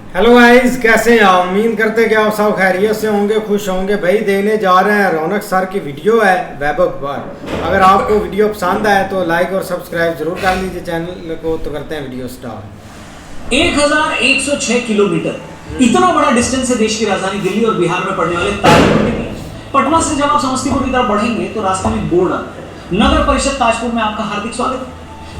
Hello guys, कैसे हैं आप? उम्मीद करते हैं कि आप सब खैरियत से होंगे, खुश होंगे। भाई देखने जा रहे हैं रौनक सर की वीडियो है वैभव पर। अगर आपको वीडियो पसंद आए तो लाइक और सब्सक्राइब जरूर कर लीजिए चैनल को। तो करते हैं वीडियो स्टार्ट। 1106 किलोमीटर इतना बड़ा डिस्टेंस है देश की राजधानी दिल्ली और बिहार में पड़ने वाले ताजपुर के बीच। पटना से जब आप समस्तीपुर की तरफ बढ़ेंगे तो रास्ते में बोर्ड आता है, नगर परिषद ताजपुर में आपका हार्दिक स्वागत है।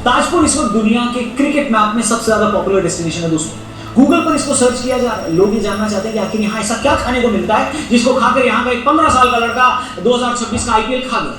ताजपुर इस वक्त दुनिया के क्रिकेट मैप में सबसे ज्यादा पॉपुलर डेस्टिनेशन है दोस्तों। गूगल पर इसको सर्च किया जा रहा है। लोग ये जानना चाहते हैं कि आखिर यहाँ ऐसा क्या खाने को मिलता है जिसको खाकर यहाँ का एक 15 साल का लड़का 2026 का आईपीएल खा गया।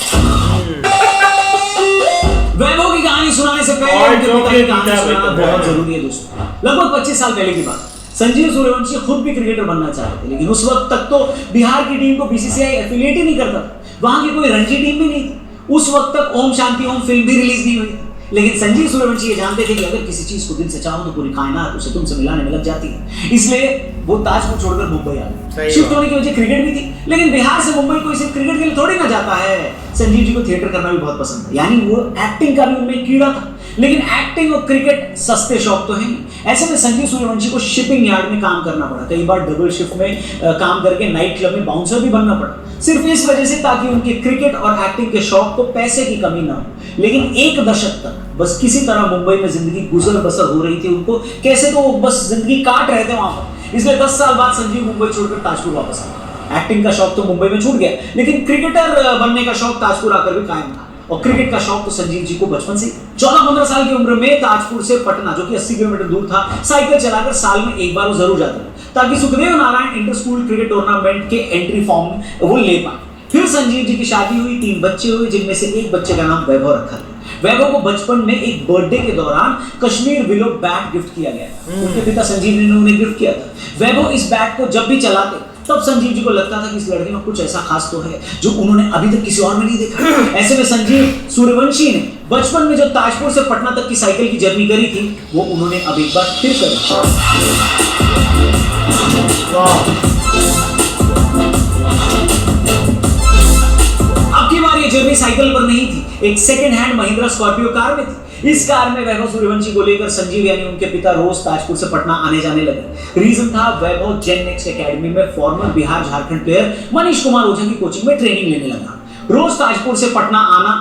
वैभव की कहानी सुनाने से पहले उनके पिता की कहानी सुनाना बहुत जरूरी है दोस्तों। लगभग 25 साल पहले की बात। संजीव सूर्यवंशी खुद भी क्रिकेटर बनना चाहते थे, लेकिन उस वक्त तक तो बिहार की टीम को बीसीसीआई एफिलिएट ही नहीं करता था। वहां की कोई रणजी टीम भी नहीं थी। उस वक्त तक ओम शांति ओम फिल्म भी रिलीज नहीं हुई थी। लेकिन संजीव सूर्यवंशी ये जानते थे कि अगर किसी चीज को दिल से चाहो तो पूरी कायनात उसे तुमसे मिलाने में लग जाती है। इसलिए वो ताजपुर छोड़कर मुंबई आ गए। शिफ्ट होने की वजह क्रिकेट भी थी, लेकिन बिहार से मुंबई कोई सिर्फ क्रिकेट के लिए थोड़ी ना जाता है। संजीव जी को थिएटर करना भी बहुत पसंद है, यानी वो एक्टिंग का भी उनमें कीड़ा था। लेकिन एक्टिंग और क्रिकेट सस्ते शौक तो हैं। ऐसे में संजीव सूर्यवंशी को शिपिंग यार्ड में काम करना पड़ा। कई बार डबल शिफ्ट में काम करके नाइट क्लब में बाउंसर भी बनना पड़ा, सिर्फ इस वजह से ताकि उनके क्रिकेट और एक्टिंग के शौक को पैसे की कमी ना हो। लेकिन एक दशक तक बस किसी तरह मुंबई में जिंदगी गुजर बसर हो रही थी। उनको कैसे तो बस जिंदगी काट रहे थे वहां पर। इसलिए 10 साल बाद संजीव मुंबई छोड़कर ताजपुर वापस आए। एक्टिंग का शौक तो मुंबई में छूट गया, लेकिन क्रिकेटर बनने का शौक ताजपुर आकर भी कायम था। और क्रिकेट का शौक तो संजीव जी को बचपन से 14-15 साल की उम्र में ताजपुर से पटना, जो कि 80 किलोमीटर दूर था, साइकिल चलाकर साल में एक बार वो जरूर जाते थे ताकि Sukhdev Narayan inter school cricket tournament के एंट्री फॉर्म वो ले पाए। फिर संजीव जी की शादी हुई, 3 बच्चे हुए, जिनमें से एक बच्चे का नाम वैभव रखा गया। वैभव को बचपन में एक बर्थडे के दौरान कश्मीर विलो बैट गिफ्ट किया गया। उनके पिता संजीव ने उन्हें गिफ्ट किया था। वैभव इस बैट को जब भी चलाते तब संजीव जी को लगता था कि इस लड़के में कुछ ऐसा खास तो है जो उन्होंने अभी तक किसी और में नहीं देखा। ऐसे में संजीव सूर्यवंशी ने बचपन में जो ताजपुर से पटना तक की साइकिल की जर्नी करी थी वो उन्होंने अब एक बार फिर करी। अब की बार ये जर्नी साइकिल पर नहीं थी, एक second hand Mahindra Scorpio car में थी। इस कार में वैभव सूर्यवंशी को लेकर संजीव यानी उनके पिता रोज ताजपुर से पटना आने जाने लगे। रीजन था वैभव जेन नेक्स्ट एकेडमी में फॉर्मर बिहार झारखंड प्लेयर मनीष कुमार ओझा की कोचिंग में ट्रेनिंग लेने लगा। रोज ताजपुर से पटना आना,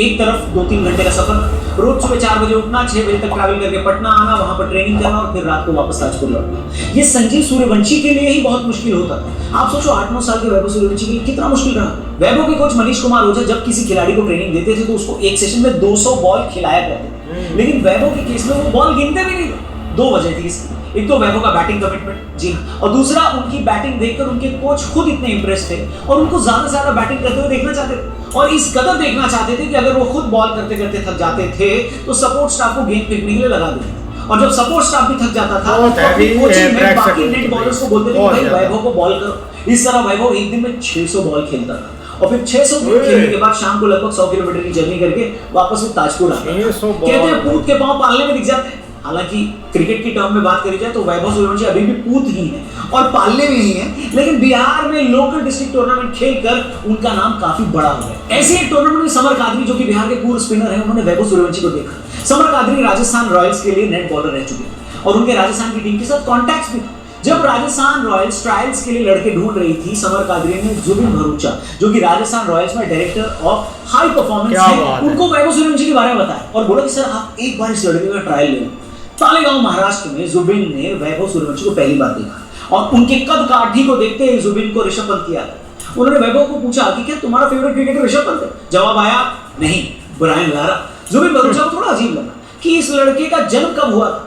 एक तरफ 2-3 घंटे का सफर। रोज सुबह 4 बजे उठना, 6 बजे तक ट्रैवल करके पटना आना, वहां पर ट्रेनिंग करना और फिर रात को वापस ताजपुर लौटना। ये संजीव सूर्यवंशी के लिए ही बहुत मुश्किल होता था। आप सोचो 8-9 साल के वैभव सूर्यवंशी के लिए कितना मुश्किल रहा। वैभव के कोच मनीष कुमार ओझा जब किसी खिलाड़ी को ट्रेनिंग देते थे तो उसको एक सेशन में 200 बॉल खिलाया करते थे, लेकिन वैभव के केस में वो बॉल गिनते भी नहीं थे। 2 वजह थी इसकी। एक तो वैभव का बैटिंग कमिटमेंट, जी हाँ, और दूसरा उनकी बैटिंग देखकर उनके कोच खुद इतने इंप्रेस थे और उनको ज्यादा से ज्यादा बैटिंग करते हुए देखना चाहते थे। और इस कदर देखना चाहते थे कि अगर वो खुद बॉल करते करते थक जाते थे तो सपोर्ट स्टाफ को गेंद फेंकने के लिए लगा देते। और जब सपोर्ट स्टाफ भी थक जाता था तो अपनी कोचिंग में बाकी नेट बॉलर्स को बोलते थे कि भाई वैभव को बॉल करो। इस तरह वैभव एक दिन में 600 बॉल खेलता था और फिर 600 बॉल खेलने के बाद शाम को लगभग 100 किलोमीटर की जर्नी करके वापस वो ताजपुर आता है। कहते हैं पूत के पांव पालने में दिख जाते हैं। हालांकि क्रिकेट की टर्म में बात करी जाए तो वैभव सूर्यवंशी अभी भी पूत ही है और पालने में ही है, लेकिन बिहार में लोकल डिस्ट्रिक्ट टूर्नामेंट खेलकर उनका नाम काफी बड़ा हो गया। ऐसे एक टूर्नामेंट में समर कादरी, जो कि बिहार के पूर्व स्पिनर हैं, उन्होंने वैभव सूर्यवंशी को देखा। समर कादरी राजस्थान रॉयल्स के लिए नेट बॉलर रह चुके थे और उनके राजस्थान की टीम के साथ कॉन्टैक्ट्स भी। जब राजस्थान रॉयल्स ट्रायल्स के लिए लड़के ढूंढ रही थी, समर कादरी ने जुबिन भरूचा, जो कि राजस्थान रॉयल्स में डायरेक्टर ऑफ हाई परफॉर्मेंस है, उनको वैभव सूर्यवंशी के बारे में बताया और बोला कि सर आप एक बार इस लड़के का ट्रायल ले लो। तालेगांव महाराष्ट्र में जुबिन ने वैभव सूर्यवंशी को पहली बार देखा और उनके कद काठी को देखते ही जुबिन को ऋषभ पंत की याद आई। उन्होंने वैभव को पूछा कि क्या तुम्हारा फेवरेट क्रिकेटर ऋषभ पंत है? जवाब आया नहीं, ब्रायन लारा। जुबिन भरूचा को थोड़ा अजीब लगा कि इस लड़के का जन्म कब हुआ था,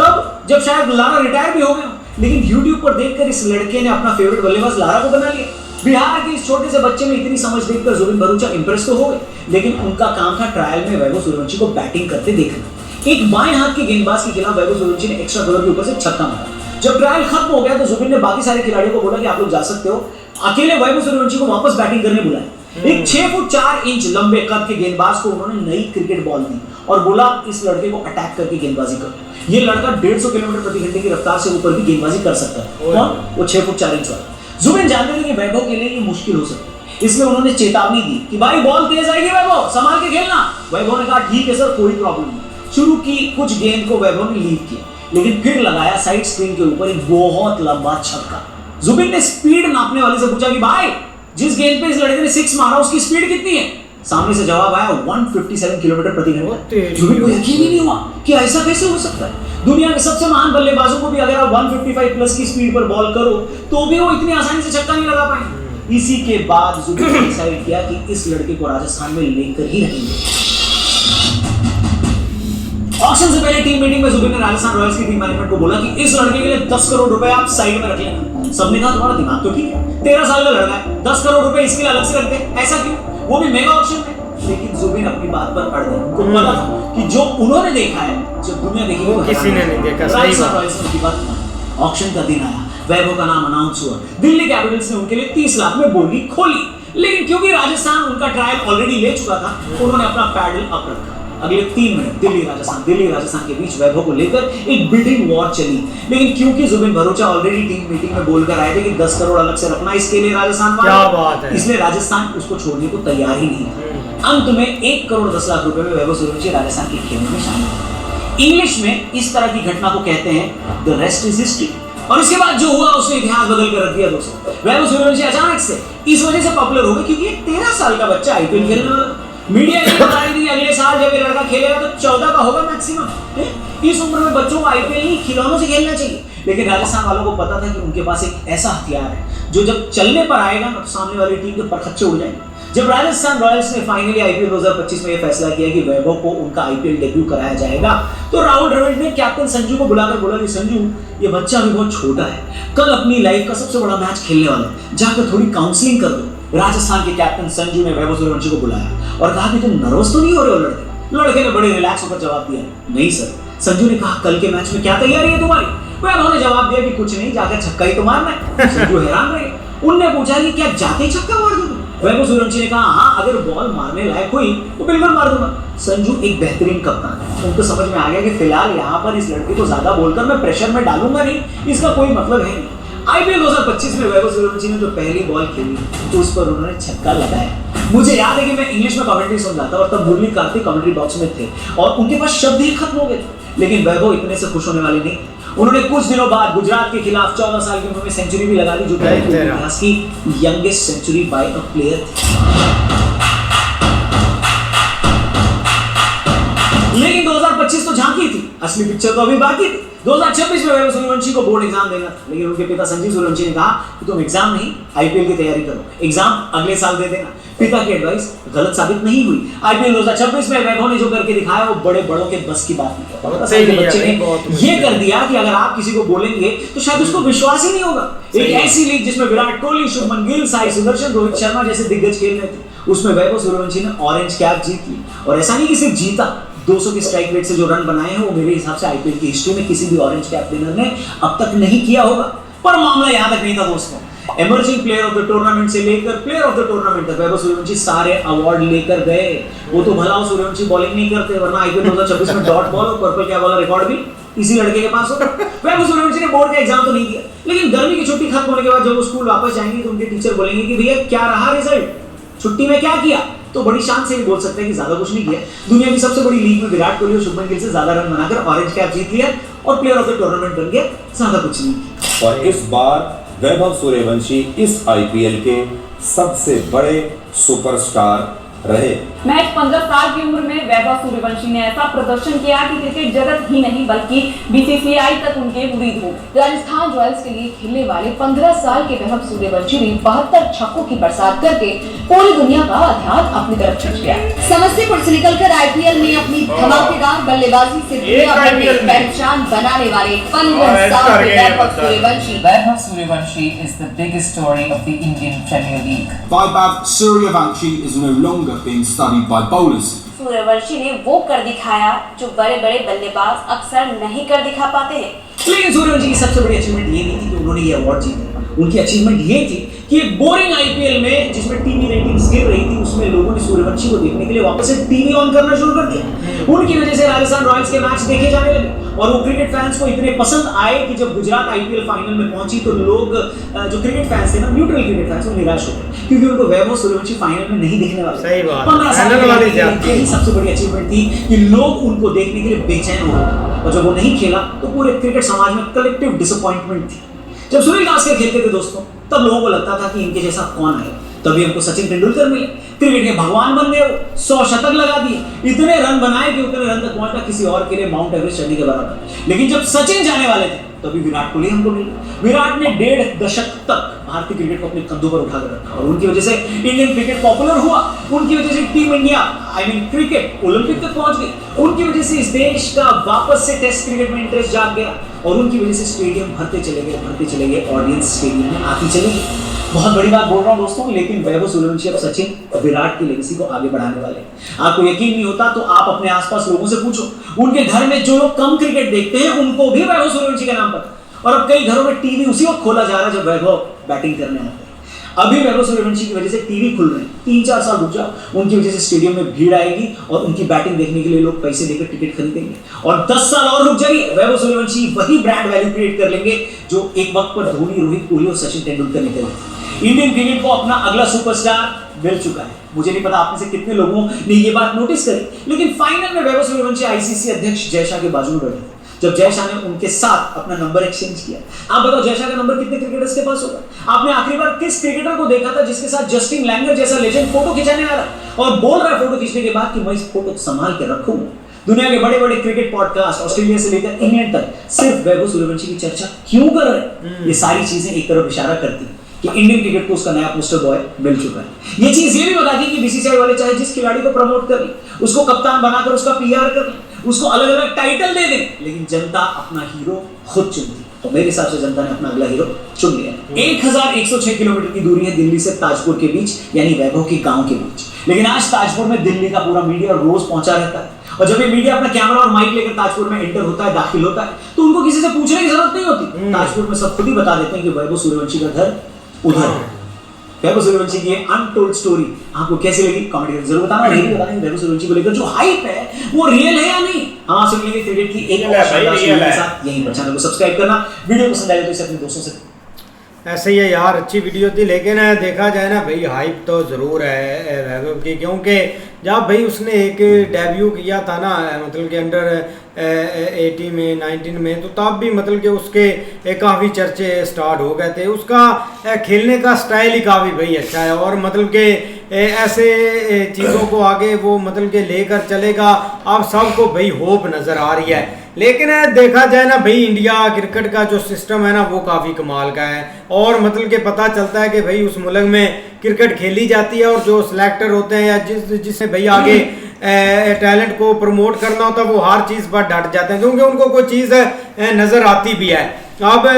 तब जब शायद लारा रिटायर भी हो गए, लेकिन यूट्यूब पर देखकर इस लड़के ने अपना फेवरेट बल्लेबाज लारा को बना लिया। बिहार के इस छोटे से बच्चे में इतनी समझ देखकर जुबिन भरूचा इंप्रेस तो हो गए, लेकिन उनका काम था ट्रायल में वैभव सूर्यवंशी को बैटिंग करते देखना। एक बाएं हाथ के गेंदबाज के खिलाफ वैभव सूर्यवंशी ने एक्स्ट्रा कवर के ऊपर से छक्का मारा। जब ट्रायल खत्म हो गया तो जुबिन ने बाकी सारे खिलाड़ियों को बोला कि आप लोग जा सकते हो। अकेले वैभव सूर्यवंशी को वापस बैटिंग करने बुलाया। एक 6 फुट 4 इंच लंबे कद के गेंदबाज को उन्होंने नई क्रिकेट बॉल दी और बोला इस लड़के को अटैक करके गेंदबाजी करो। ये लड़का 150 किलोमीटर प्रति घंटे की रफ्तार से ऊपर भी गेंदबाजी कर सकता है। कौन? वो 6 फुट 4 इंच वाला। जुबिन जानते थे कि वैभव के लिए ये मुश्किल हो सकता है, इसलिए उन्होंने चेतावनी दी कि भाई बॉल तेज आएगी वैभव, संभाल के खेलना। वैभव ने कहा ठीक है सर, कोई प्रॉब्लम नहीं। शुरू की कुछ गेंद को वैभव ने लीव किया, लेकिन फिर लगाया साइड स्क्रीन के ऊपर एक बहुत लंबा छक्का। जुबिन ने स्पीड नापने वाले से पूछा कि भाई जिस गेंद पे इस लड़के ने 6 मारा उसकी स्पीड कितनी है? सामने से जवाब आया 157 किलोमीटर प्रति घंटा। जुबिन को यकीन ही नहीं हुआ कि ऐसा कैसे हो सकता है। दुनिया के सबसे महान बल्लेबाजों को भी अगर आप 155 प्लस की स्पीड पर बॉल करो तो भी वो इतनी आसानी से छक्का नहीं लगा पाएंगे। इसी के बाद जुबिन ने डिसाइड किया कि इस लड़के को राजस्थान में लेकर ही रहेंगे। ऑक्शन से पहले टीम मीटिंग में जुबिन ने राजस्थान रॉयल्स की टीम मैनेजमेंट को बोला कि इस लड़के के लिए 10 करोड़ रुपए आप साइड में रख लेना। सबने कहा तुम्हारा दिमाग तो ठीक है, 13 साल का लड़का है, 10 करोड़ रुपए इसके लिए अलग से रखते, ऐसा क्यों, वो भी मेगा ऑक्शन में। लेकिन जुबिन अपनी बात पर अड़ गए। उनको पता था कि जो उन्होंने देखा है, जो दुनिया देखी वो किसी ने नहीं देखा। राजस्थान रॉयल्स ने उनकी बात मानी। ऑक्शन का दिन आया, वैभव का नाम अनाउंस हुआ। दिल्ली कैपिटल्स ने उनके लिए 30 लाख में बोली खोली, लेकिन क्योंकि राजस्थान उनका ट्रायल ऑलरेडी ले चुका था, उन्होंने अपना पैडल अप रखा। अगले 3 मिनट दिल्ली राजस्थान के बीच वैभव को लेकर एक बिल्डिंग वॉर चली। लेकिन क्योंकि Zubin Bharucha already team meeting में बोलकर आए थे कि 10 करोड़ अलग से रखना इसके लिए राजस्थान क्या बात है, इसलिए राजस्थान उसको छोड़ने को तैयार ही नहीं था। अंत में 1 करोड़ 10 लाख रुपए में वैभव सूर्यवंशी राजस्थान के खेल में शामिल हुए। इंग्लिश में इस तरह की घटना को कहते हैं द रेस्ट इज हिस्ट्री। और इसके बाद जो हुआ उसने इतिहास बदल कर रख दिया दोस्तों। वैभव सूर्यवंशी अचानक से इस वजह से पॉपुलर हो गए क्योंकि 13 साल का बच्चा आईपीएल खेलने वाला। मीडिया ने बता रही थी अगले साल जब ये लड़का खेलेगा तो 14 का होगा मैक्सिमम। इस उम्र में बच्चों को आईपीएल नहीं खिलौनों से खेलना चाहिए। लेकिन राजस्थान वालों को पता था कि उनके पास एक ऐसा हथियार है जो जब चलने पर आएगा ना तो सामने वाली टीम के परखच्चे उड़ जाएंगे। जब राजस्थान रॉयल्स ने फाइनली आईपीएल 2025 में यह फैसला किया कि वैभव को उनका आईपीएल डेब्यू कराया जाएगा, तो राहुल द्रविड़ ने कैप्टन संजू को बुलाकर बोला कि संजू ये बच्चा अभी बहुत छोटा है, कल अपनी लाइफ का सबसे बड़ा मैच खेलने वाला है, जाकर थोड़ी काउंसलिंग कर दो। राजस्थान के कैप्टन संजू ने वैभव सूर्यवंशी को बुलाया और कहा कि तुम नर्वस तो नहीं हो रहे हो लड़के? लड़के ने बड़े रिलैक्स होकर जवाब दिया, नहीं सर। संजू ने कहा कल के मैच में क्या तैयारी है तुम्हारी? वैभव ने जवाब दिया कि कुछ नहीं, जाकर छक्का ही तो मारना है। संजू हैरान रहे। उनने पूछा कि क्या जाते ही छक्का मार दोगे? वैभव सूर्यवंशी ने कहा हाँ, अगर बॉल मारने लायक हुई तो बिल्कुल मार दूंगा। संजू एक बेहतरीन कप्तान है, उनको समझ में आ गया कि फिलहाल यहाँ पर इस लड़के को ज्यादा बोलकर मैं प्रेशर में डालूंगा नहीं, इसका कोई मतलब है नहीं। आईपीएल 2025 में वैभव सूर्यवंशी ने जो पहली बॉल खेली तो उस पर उन्होंने छक्का लगाया। मुझे याद है कि मैं इंग्लिश में कमेंट्री सुन रहा था और तब मुरली कार्तिक कमेंट्री बॉक्स में थे और उनके पास शब्द ही खत्म हो गए थे। लेकिन वैभव इतने से खुश होने वाले नहीं। उन्होंने कुछ दिनों बाद गुजरात के खिलाफ 14 साल की उम्र में सेंचुरी भी लगा दी, जो इतिहास की youngest century by a player थी। लेकिन 2025 तो झांकी थी, असली पिक्चर तो अभी बाकी थी। 2026 में वैभव सूर्यवंशी को बोर्ड एग्जाम देना था, लेकिन उनके पिता संजीव सूर्यवंशी ने कहा कि तुम एग्जाम नहीं आईपीएल की तैयारी करो, एग्जाम अगले साल दे देना। पिता की एडवाइस गलत साबित नहीं हुई। आईपीएल 2026 में वैभव ने जो करके दिखाया वो बड़े बड़ों के बस की बात नहीं। बच्चे ने ये कर दिया कि अगर आप किसी को बोलेंगे तो शायद उसको विश्वास ही नहीं होगा। एक ऐसी लीग जिसमें विराट कोहली, शुभमन गिल, साई सुदर्शन, रोहित शर्मा जैसे दिग्गज खेल रहे थे, उसमें वैभव सूर्यवंशी ने ऑरेंज कैप जीत ली। और ऐसा नहीं कि सिर्फ जीता, 200 की स्ट्राइक रेट से जो रन बनाए हैं वो मेरे हिसाब से आईपीएल की हिस्ट्री में किसी भी ऑरेंज कैप विनर ने अब तक नहीं किया होगा। पर मामला यहां तक नहीं था दोस्तों। Emerging player of the tournament से लेकर प्लेयर ऑफ द टूर्नामेंट तक वैभव सूर्यवंशी सारे अवार्ड लेकर गए। वो तो भला सूर्यवंशी बॉलिंग नहीं करते, वरना आईपीएल 2026 में डॉट बॉल और पर्पल कैप वाला रिकॉर्ड भी इसी लड़के के पास होता। वैभव सूर्यवंशी ने बोर्ड का एग्जाम तो नहीं दिया, लेकिन गर्मी की छुट्टी खत्म होने के बाद जब वो स्कूल वापस जाएंगे तो उनके टीचर बोलेंगे कि भैया क्या रहा रिजल्ट, छुट्टी में क्या किया? तो बड़ी शान से भी बोल सकते हैं कि ज्यादा कुछ नहीं किया। दुनिया की सबसे बड़ी लीग में विराट कोहली और शुभमन गिल से ज्यादा रन बनाकर ऑरेंज कैप जीत लिया और प्लेयर ऑफ द टूर्नामेंट बन गया, ज्यादा कुछ नहीं। और इस बार वैभव सूर्यवंशी इस आईपीएल के सबसे बड़े सुपरस्टार रहे। मैच 15 साल की उम्र में वैभव सूर्यवंशी ने ऐसा प्रदर्शन किया कि क्रिकेट जगत ही नहीं बल्कि बीसीसीआई तक उनके मुरीद हो। राजस्थान रॉयल्स के लिए खेलने वाले 15 साल के वैभव सूर्यवंशी ने 72 छक्कों की बरसात करके पूरी दुनिया का ध्यान अपनी तरफ खींच लिया। समस्तीपुर से निकलकर आईपीएल में अपनी धमाकेदार बल्लेबाजी से पहचान बनाने वाले 15 साल के Vaibhav Suryavanshi is the biggest story of the Indian Premier League. Vaibhav Suryavanshi is no longer being studied by bowlers. Suryavanshi ने वो कर दिखाया जो बड़े बड़े बल्लेबाज अक्सर नहीं कर दिखा पाते हैं। लेकिन सूर्यवंशी की सबसे बड़ी अचीवमेंट ये नहीं थी कि उन्होंने ये अवार्ड जीता। उनकी अचीवमेंट ये थी कि एक बोरिंग आईपीएल में जिसमें टीवी रेटिंग्स गिर रही थी उसमें लोगों ने सूर्यवंशी को देखने के लिए वापस से टीवी ऑन करना शुरू कर दिया। उनकी वजह से राजस्थान रॉयल्स के मैच देखे जाने लगे और वो क्रिकेट फैंस को इतने पसंद आए कि जब गुजरात आईपीएल फाइनल में पहुंची तो लोग जो क्रिकेट फैंस थे ना, न्यूट्रल क्रिकेट फैंस, वो निराश हो गए क्योंकि उनको वैभव सूर्यवंशी फाइनल में नहीं दिखने वाले। सही बात। 15 साल की यही सबसे बड़ी अचीवमेंट थी कि लोग उनको देखने के लिए बेचैन हो गए। और जब वो नहीं खेला तो पूरे क्रिकेट समाज में कलेक्टिव डिसअपॉइंटमेंट थी। जब सुनील गावस्कर खेलते थे दोस्तों, तब लोगों को लगता था कि इनके जैसा कौन आएगा। तभी हमको सचिन तेंदुलकर मिले, क्रिकेट के भगवान बन गए, 100 शतक लगा दिए, इतने रन बनाए कि उतने रन तक पहुंचना किसी और के लिए माउंट एवरेस्ट चढ़ने के बराबर। लेकिन जब सचिन जाने वाले थे तभी विराट कोहली हमको मिले। विराट ने 1.5 दशक तक भारतीय क्रिकेट को अपने कंधों पर उठाकर रखा और उनकी वजह से इंडियन क्रिकेट पॉपुलर हुआ। उनकी वजह से टीम इंडिया क्रिकेट ओलंपिक तक पहुंच गई। उनकी वजह से इस देश का वापस से टेस्ट क्रिकेट में इंटरेस्ट जाग गया और उनकी वजह से स्टेडियम भरते चले गए, ऑडियंस स्टेडियम में आती चली गई। बहुत बड़ी बात बोल रहा हूं दोस्तों, लेकिन वैभव सूर्यवंशी अब सचिन विराट की लेगेसी को आगे बढ़ाने वाले हैं। आपको यकीन नहीं होता तो आप अपने आसपास लोगों से पूछो, उनके घर में जो लोग कम क्रिकेट देखते हैं उनको भी वैभव सूर्यवंशी का नाम पता। और अब कई घरों में टीवी उसी वक्त खोला जा रहा है जब वैभव बैटिंग करने आते हैं। अभी वैभव सूर्यवंशी की वजह से टीवी खुल रहे हैं, 3-4 साल रुक जाओ, उनकी वजह से स्टेडियम में भीड़ आएगी और उनकी बैटिंग देखने के लिए लोग पैसे देकर टिकट खरीदेंगे। और 10 साल और रुक जाइए, वैभव सूर्यवंशी वही ब्रांड वैल्यू क्रिएट कर लेंगे जो एक वक्त पर धोनी, रोहित कोहली और सचिन तेंदुलकर ने किया। इंडियन क्रिकेट को अपना अगला सुपरस्टार मिल चुका है। मुझे नहीं पता आप में से कितने लोगों ने ये बात नोटिस करी, लेकिन फाइनल में वैभव सूर्यवंशी आईसीसी अध्यक्ष जय शाह के बाजू में बैठे। जब जय शाह ने उनके साथ अपना नंबर एक्सचेंज किया, आप बताओ जय शाह का नंबर कितने क्रिकेटर्स के पास होगा? आपने आखिरी बार किस क्रिकेटर को देखा था जिसके साथ जस्टिन लैंगर जैसा लेजेंड फोटो खिंचाने आ रहा और बोल रहा है फोटो खींचने के बाद कि मैं इस फोटो को संभाल के रखूंगा? दुनिया के बड़े बड़े क्रिकेट पॉडकास्ट ऑस्ट्रेलिया से लेकर इंग्लैंड तक सिर्फ वैभव सूर्यवंशी की चर्चा क्यों कर रहे हैं? ये सारी चीजें एक तरफ इशारा करती हैं कि इंडियन क्रिकेट को उसका नया पोस्टर बॉय मिल चुका है। ये चीज ये भी बताती है कि बीसीसीआई वाले चाहे जिस खिलाड़ी को प्रमोट कर लें, उसको कप्तान बनाकर उसका पीआर कर लें, उसको अलग अलग टाइटल दे दें, लेकिन जनता अपना हीरो खुद चुनती है। तो मेरे हिसाब से जनता ने अपना अगला हीरो चुन लिया। 1106 किलोमीटर की दूरी है दिल्ली से ताजपुर के बीच, यानी वैभव के गांव के बीच। लेकिन आज ताजपुर में दिल्ली का पूरा मीडिया रोज पहुंचा रहता है और जब ये मीडिया अपना कैमरा और माइक लेकर ताजपुर में एंटर होता है, दाखिल होता है, तो उनको किसी से पूछने की जरूरत नहीं होती। ताजपुर में सब खुद ही बता देते हैं कि वैभव सूर्यवंशी का घर उधर है। वैभव सूर्यवंशी की अनटोल्ड स्टोरी आपको कैसी लगी कमेंट करके जरूर बताना। और ये भी बताना वैभव सूर्यवंशी को लेकर जो हाइप है वो रियल है या नहीं। हम आपसे मिलेंगे क्रिकेट की एक और शानदार स्टोरी के साथ। यहीं पर चैनल को सब्सक्राइब करना, वीडियो पसंद आए तो इसे अपने दोस्तों से। ऐसे ही है यार, अच्छी वीडियो थी, लेकिन देखा जाए ना भाई हाइप तो ज़रूर है वैभव की, क्योंकि जब भाई उसने एक डेब्यू किया था ना, मतलब कि अंडर 18 में 19 में, तो तब भी मतलब कि उसके काफ़ी चर्चे स्टार्ट हो गए थे। उसका खेलने का स्टाइल ही काफ़ी भाई अच्छा है और मतलब कि ऐसे चीज़ों को आगे वो मतलब कि लेकर चलेगा। अब सबको भाई होप नज़र आ रही है। लेकिन देखा जाए ना भाई, इंडिया क्रिकेट का जो सिस्टम है ना वो काफ़ी कमाल का है और मतलब कि पता चलता है कि भाई उस मुल्क में क्रिकेट खेली जाती है और जो सिलेक्टर होते हैं या जिससे भाई आगे टैलेंट को प्रमोट करना होता है वो हर चीज़ पर डट जाते हैं, क्योंकि उनको कोई चीज़ नज़र आती भी है। अब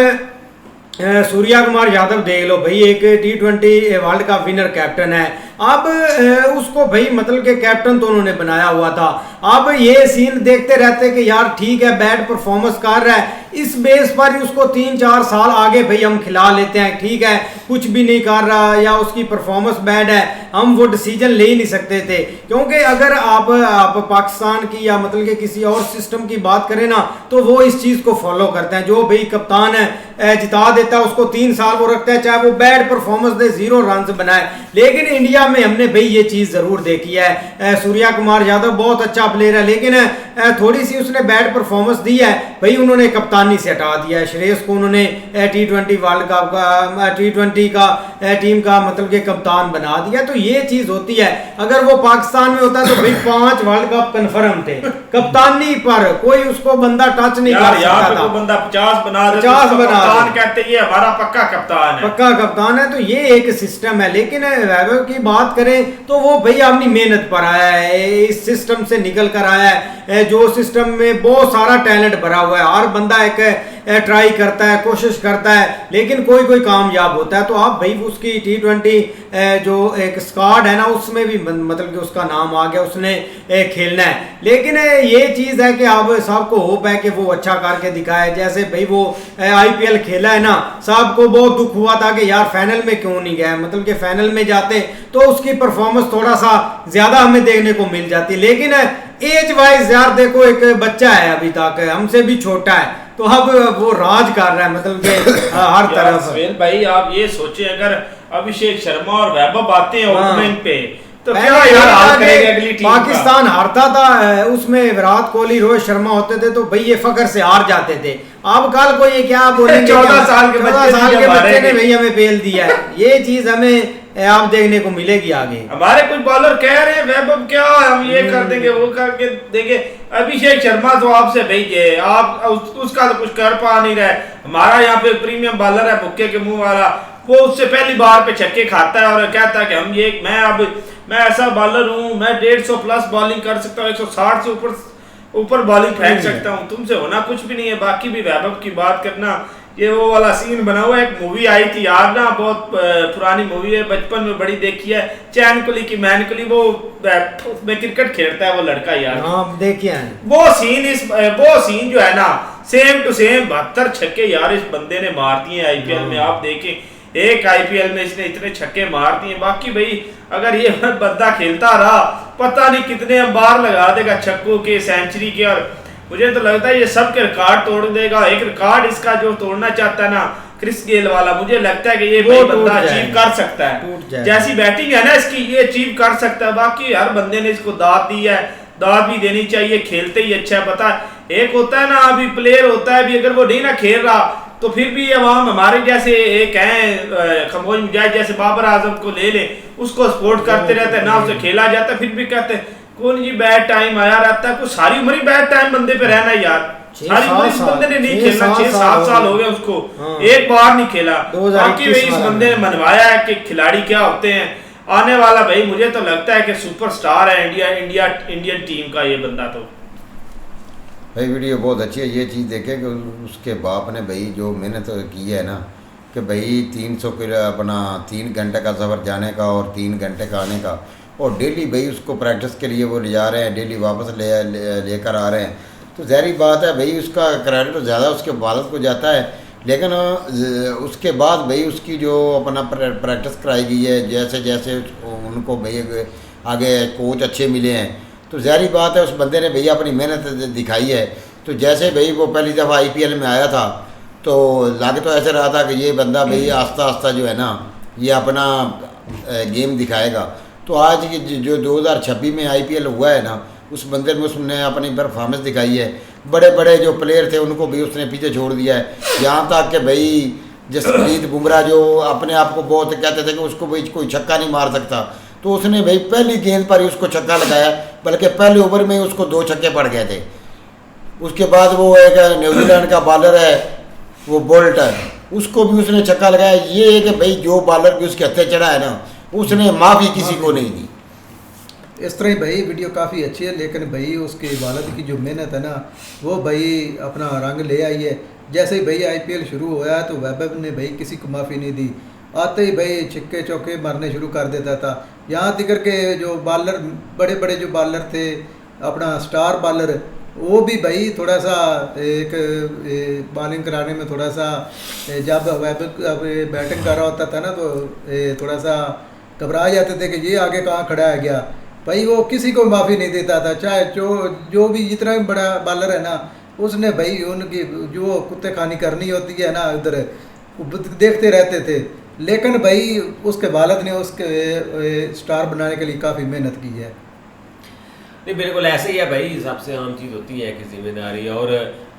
सूर्या कुमार यादव देख लो भाई, एक T20 world cup winner captain है। अब उसको भाई मतलब कि कैप्टन तो उन्होंने बनाया हुआ था। अब ये सीन देखते रहते कि यार ठीक है बैड परफॉर्मेंस कर रहा है, इस बेस पर ही उसको 3-4 साल आगे भाई हम खिला लेते हैं। ठीक है कुछ भी नहीं कर रहा या उसकी परफॉर्मेंस बैड है, हम वो डिसीजन ले ही नहीं सकते थे, क्योंकि अगर आप पाकिस्तान की या मतलब कि किसी और सिस्टम की बात करें ना तो वो इस चीज़ को फॉलो करते हैं। जो भाई कप्तान है जिता देता है उसको 3 साल वो रखता है, चाहे वो बैड परफॉर्मेंस दे, 0 रन बनाए। लेकिन इंडिया में हमने भाई ये चीज़ ज़रूर देखी है। सूर्या कुमार यादव बहुत अच्छा प्लेयर है, लेकिन थोड़ी सी उसने बैड परफॉर्मेंस दी है भाई, उन्होंने कप्तानी से हटा दिया है। श्रेयस को उन्होंने T20 वर्ल्ड कप का T20 का टीम का मतलब कि कप्तान बना दिया। तो ये चीज़ होती है। अगर वो पाकिस्तान में होता तो भाई 5 वर्ल्ड कप कन्फर्म थे, कप्तानी पर कोई उसको बंदा टच नहीं कर सकता था। बंदा 50 बना दे, 50 बना कप्तान कहते हैं, ये हमारा पक्का कप्तान है, पक्का कप्तान है। तो ये एक सिस्टम है। लेकिन वैभव की बात करें तो वो भाई अपनी मेहनत पर आया है, इस सिस्टम से निकल कर आया है, जो सिस्टम में बहुत सारा टैलेंट भरा हुआ है। हर बंदा एक ट्राई करता है, कोशिश करता है, लेकिन कोई कामयाब होता है। तो आप भाई उसकी T20 जो एक स्क्वाड है ना उसमें भी मतलब कि उसका नाम आ गया, उसने खेलना है। लेकिन ये चीज़ है कि अब सबको होप है कि वो अच्छा करके दिखाए। जैसे भाई वो IPL खेला है ना, सबको बहुत दुख हुआ था कि यार फाइनल में क्यों नहीं गया, मतलब कि फाइनल में जाते तो उसकी परफॉर्मेंस थोड़ा सा ज़्यादा हमें देखने को मिल जाती। लेकिन एज वाइज यार देखो, एक बच्चा है अभी तक, हमसे भी छोटा है, तो अब वो राज कर रहा है मतलब कि हर तरफ। भाई आप ये सोचे अगर अभिषेक शर्मा और वैभव आते हैं ओपनिंग पे तो पहले क्या यार हाल आगे करेगा अगली टीम का? पाकिस्तान हारता था, उसमें विराट कोहली रोहित शर्मा होते थे तो भाई ये फखर से हार जाते थे। अब कल को ये क्या बोलेंगे 14 साल के 14 बच्चे साल के बच्चे ने हमारे भाई हमें बेल दिया है। ये चीज हमें आप देखने को मिलेगी आगे। हमारे कुछ बॉलर कह रहे हैं वैभव क्या हम ये कर देंगे वो करके देंगे। अभिषेक शर्मा तो आपसे भेजे आप उसका तो कुछ कर पा नहीं रहे। हमारा यहाँ पे प्रीमियम बॉलर है बुक्के के मुंह वाला, वो उससे पहली बार पे छक्के खाता है और कहता है कि हम ये मैं ऐसा बॉलर हूँ, मैं 150 प्लस बॉलिंग कर सकता हूँ, 160 से ऊपर बॉलिंग फेंक सकता हूँ, तुमसे होना कुछ भी नहीं है। बाकी भी वैभव की बात करना, ये वो वाला सीन बना हुआ है। एक मूवी आई थी यार ना, बहुत पुरानी मूवी है, बचपन में बड़ी देखी है, चैन कुली की मैन कुली, वो में क्रिकेट खेलता है वो लड़का यार, देखिए वो सीन जो है ना सेम टू सेम 72 छक्के यार इस बंदे ने मार दिए आईपीएल में। आप देखें एक आईपीएल में इसने इतने छक्के मार दिए। बाकी भाई अगर ये बंदा खेलता रहा पता नहीं कितने अंबार लगा देगा छक्कों के, सेंचुरी के, और मुझे तो लगता है ये सब के रिकॉर्ड तोड़ देगा। एक रिकॉर्ड इसका जो तोड़ना चाहता है ना क्रिस गेल वाला, मुझे लगता है कि ये बंदा अचीव कर सकता है। जैसी बैटिंग है ना इसकी, ये अचीव कर सकता है। बाकी हर बंदे ने इसको दाद दी है, दाद भी देनी चाहिए, खेलते ही अच्छा है। पता एक होता है ना अभी प्लेयर होता है, अभी अगर वो नहीं ना खेल रहा तो फिर भी अवाम हमारे जैसे एक हैं खमोश मुजाहिद जैसे बाबर आजम को ले ले, उसको सपोर्ट करते रहते हैं, ना उसे खेला जाता, फिर भी कहते हैं कौन जी बैड टाइम आया रहता है। कुछ सारी उम्र ही बैड टाइम बंदे पे रहना यार, सारी उम्र इस बंदे ने नहीं खेलना, 6-7 साल हो गए उसको, एक बार नहीं खेला। बाकी भाई इस बंदे ने मनवाया है कि खिलाड़ी क्या होते हैं। आने वाला भाई मुझे तो लगता है कि सुपरस्टार है इंडियन टीम का ये बंदा। तो भाई वीडियो बहुत अच्छी है। ये चीज़ देखे कि उसके बाप ने भाई जो मेहनत की है ना, कि भाई 300 अपना 3 घंटे का सफ़र जाने का और 3 घंटे का आने का, और डेली भाई उसको प्रैक्टिस के लिए वो ले जा रहे हैं, डेली वापस लेकर आ रहे हैं। तो ज़ाहिर बात है भाई उसका क्रेडिट ज़्यादा उसके वालिद को जाता है, लेकिन उसके बाद भाई उसकी जो अपना प्रैक्टिस कराई गई है, जैसे जैसे उनको भाई आगे कोच अच्छे मिले हैं, तो ज़ाहिर बात है उस बंदे ने भैया अपनी मेहनत दिखाई है। तो जैसे भाई वो पहली दफ़ा आईपीएल में आया था तो लग तो ऐसे रहा था कि ये बंदा भाई आस्ता आस्ता जो है ना ये अपना गेम दिखाएगा। तो आज की जो 2026 में आईपीएल हुआ है ना, उस बंदे में उसने अपनी परफॉर्मेंस दिखाई है। बड़े बड़े जो प्लेयर थे उनको भी उसने पीछे छोड़ दिया है, यहाँ तक कि भाई जसप्रीत बुमराह जो अपने आप को बहुत कहते थे कि उसको भाई कोई छक्का नहीं मार सकता, तो उसने भाई पहली गेंद पर ही उसको छक्का लगाया, बल्कि पहले ओवर में ही उसको 2 छक्के पड़ गए थे। उसके बाद वो एक न्यूजीलैंड का बॉलर है वो बोल्ट है, उसको भी उसने छक्का लगाया। ये है कि भाई जो बॉलर भी उसके हत्थे चढ़ा है ना, उसने माफ़ी किसी को नहीं दी। इस तरह ही भाई वीडियो काफ़ी अच्छी है, लेकिन भाई उसके वालिद की जो मेहनत है ना वो भाई अपना रंग ले आई है। जैसे ही भाई आईपीएल शुरू हुआ तो वैभव ने भाई किसी को माफ़ी नहीं दी, आते ही भाई छिक्के चौके मारने शुरू कर देता था। यहाँ तक के जो बॉलर बड़े बड़े जो बॉलर थे अपना स्टार बॉलर, वो भी भाई थोड़ा सा एक बॉलिंग कराने में थोड़ा सा जब वैभव बैटिंग कर रहा होता था ना तो थोड़ा सा घबरा जाते थे कि ये आगे कहाँ खड़ा है गया। भाई वो किसी को माफ़ी नहीं देता था, चाहे जो भी जितना भी बड़ा बॉलर है ना, उसने भाई उनकी जो कुत्ते खानी करनी होती है ना उधर देखते रहते थे। लेकिन भाई उसके वालिद ने उसके स्टार बनाने के लिए काफ़ी मेहनत की है। नहीं बिल्कुल ऐसे ही है भाई, सबसे आम चीज़ होती है कि जिम्मेदारी और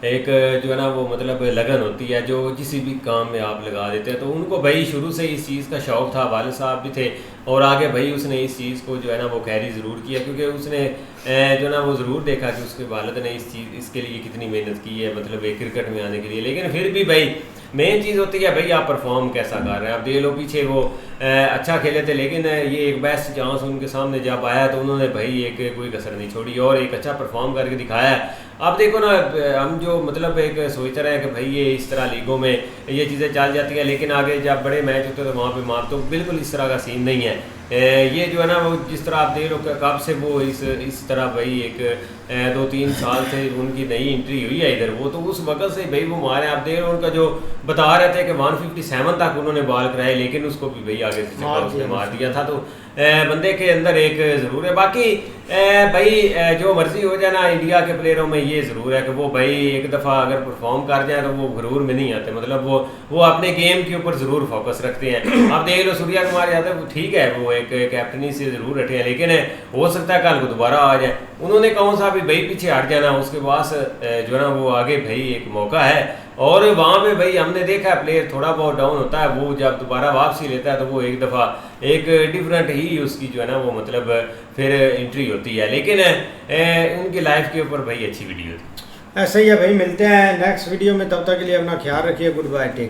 एक जो है ना वो मतलब लगन होती है जो किसी भी काम में आप लगा देते हैं। तो उनको भाई शुरू से इस चीज़ का शौक़ था, वालिद साहब भी थे, और आगे भाई उसने इस चीज़ को जो है ना वो कैरी ज़रूर किया, क्योंकि उसने जो ना वो ज़रूर देखा कि उसके वालिद ने इसके लिए कितनी मेहनत की है, मतलब एक क्रिकेट में आने के लिए। लेकिन फिर भी भाई मेन चीज़ होती है भाई आप परफॉर्म कैसा कर रहे हैं। आप देख लो पीछे वो अच्छा खेले थे, लेकिन ये एक बेस्ट चांस उनके सामने जब आया तो उन्होंने भाई एक कोई कसर नहीं छोड़ी और एक अच्छा परफॉर्म करके दिखाया है। आप देखो ना हम जो मतलब एक सोच रहे हैं कि भाई ये इस तरह लीगों में ये चीज़ें चल जाती हैं, लेकिन आगे जब बड़े मैच होते हैं तो वहाँ पे मार तो बिल्कुल इस तरह का सीन नहीं है। ये जो है ना वो जिस तरह आप देख लो कब से वो इस तरह भाई एक 2-3 साल से उनकी नई एंट्री हुई है इधर, वो तो उस वक्त से भाई वो मारे। आप देख रहे उनका जो बता रहे थे कि 157 तक उन्होंने बॉल कराए, लेकिन उसको भी भाई आगे से उसने मार दिया था। तो बंदे के अंदर एक ज़रूर है। बाकी भाई जो मर्जी हो जाए ना, इंडिया के प्लेयरों में ये ज़रूर है कि वो भाई एक दफ़ा अगर परफॉर्म कर जाए तो वो गुरूर में नहीं आते, मतलब वो अपने गेम के ऊपर ज़रूर फोकस रखते हैं। आप देख लो सूर्या कुमार यादव ठीक है, वो एक कैप्टनी से ज़रूर हटे हैं, लेकिन हो सकता है कल को दोबारा आ जाए। उन्होंने कौन सा भी भाई पीछे हट जाना, उसके पास जो है ना वो आगे भाई एक मौका है। और वहाँ पे भाई हमने देखा है प्लेयर थोड़ा बहुत डाउन होता है, वो जब दोबारा वापसी लेता है तो वो एक दफ़ा एक डिफरेंट ही उसकी जो है ना वो मतलब फिर एंट्री होती है। लेकिन उनकी लाइफ के ऊपर भाई अच्छी वीडियो थी। ऐसे ही है भाई, मिलते हैं नेक्स्ट वीडियो में, तब तक के लिए अपना ख्याल रखिए। Goodbye, take.